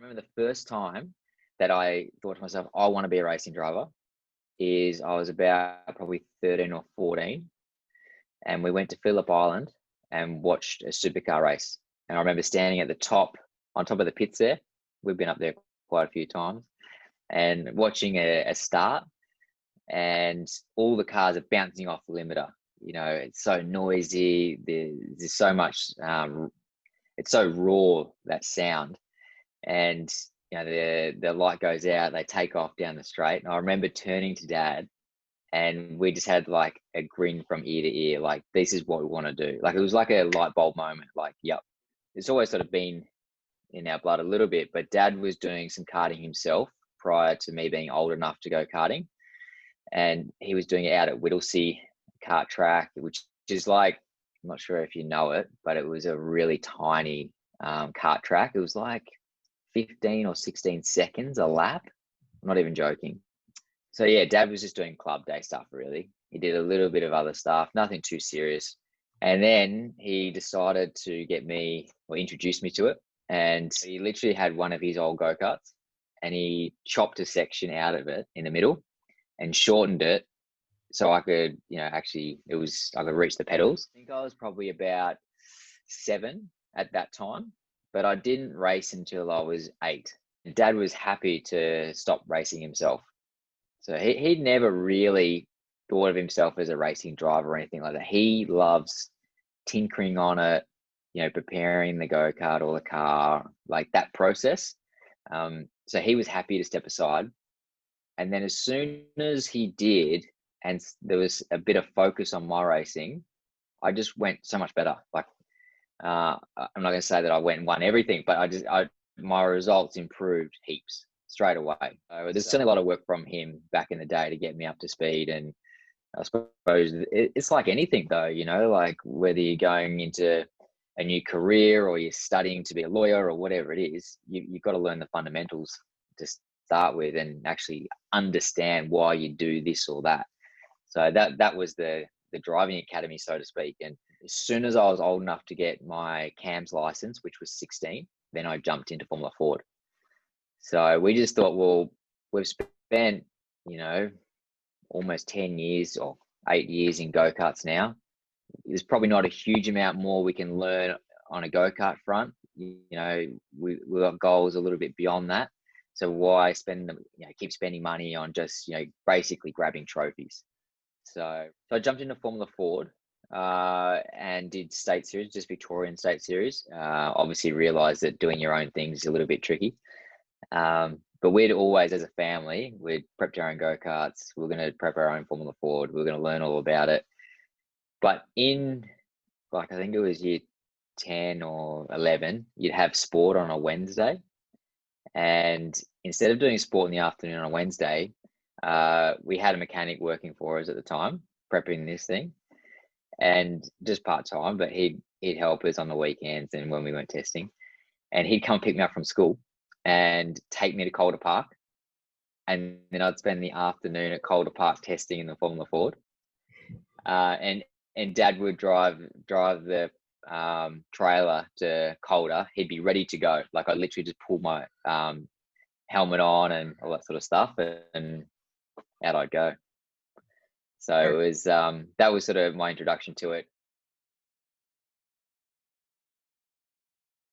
remember the first time that I thought to myself, I want to be a racing driver is I was about probably 13 or 14, and we went to Phillip Island and watched a supercar race. And I remember standing at the top, on top of the pits there. We've been up there quite a few times, and watching a start, and all the cars are bouncing off the limiter. You know, it's so noisy. There's so much. It's so raw, that sound, and you know the light goes out. They take off down the straight, and I remember turning to Dad, and we just had like a grin from ear to ear. Like, this is what we want to do. Like, it was like a light bulb moment. Like, yep, it's always sort of been in our blood a little bit. But Dad was doing some karting himself prior to me being old enough to go karting, and he was doing it out at Whittlesea kart track, which is like, I'm not sure if you know it, but it was a really tiny kart track. It was like 15 or 16 seconds a lap. I'm not even joking. So yeah, Dad was just doing club day stuff, really. He did a little bit of other stuff, nothing too serious. And then he decided to get me, or introduce me to it. And he literally had one of his old go-karts, and he chopped a section out of it in the middle and shortened it so I could, you know, actually, I could reach the pedals. I think I was probably about 7 at that time, but I didn't race until I was 8. Dad was happy to stop racing himself. So he never really thought of himself as a racing driver or anything like that. He loves tinkering on it, you know, preparing the go-kart or the car, like that process. So he was happy to step aside. And then as soon as he did, and there was a bit of focus on my racing, I just went so much better. Like, I'm not going to say that I went and won everything, but my results improved heaps straight away. So there's certainly a lot of work from him back in the day to get me up to speed. And I suppose it's like anything though, you know, like whether you're going into a new career or you're studying to be a lawyer or whatever it is, you've got to learn the fundamentals to start with and actually understand why you do this or that. So that was the driving academy, so to speak. And as soon as I was old enough to get my CAMS license, which was 16, then I jumped into Formula Ford. So we just thought, well, we've spent, you know, almost 10 years or 8 years in go-karts now. There's probably not a huge amount more we can learn on a go-kart front. You know, we've got goals a little bit beyond that. So why keep spending money on just, you know, basically grabbing trophies? So I jumped into Formula Ford and did state series, just Victorian state series. Obviously realized that doing your own things is a little bit tricky. But we'd always, as a family, we'd prepped our own go-karts. We're going to prep our own Formula Ford. We're going to learn all about it. But in, like, I think it was year 10 or 11, you'd have sport on a Wednesday. And instead of doing sport in the afternoon on a Wednesday, we had a mechanic working for us at the time, prepping this thing, and just part-time, but he'd help us on the weekends and when we went testing. And he'd come pick me up from school and take me to Calder Park. And then I'd spend the afternoon at Calder Park testing in the Formula Ford. And Dad would drive the trailer to Calder. He'd be ready to go. Like, I literally just pull my helmet on and all that sort of stuff, and out I'd go. So it was that was sort of my introduction to it.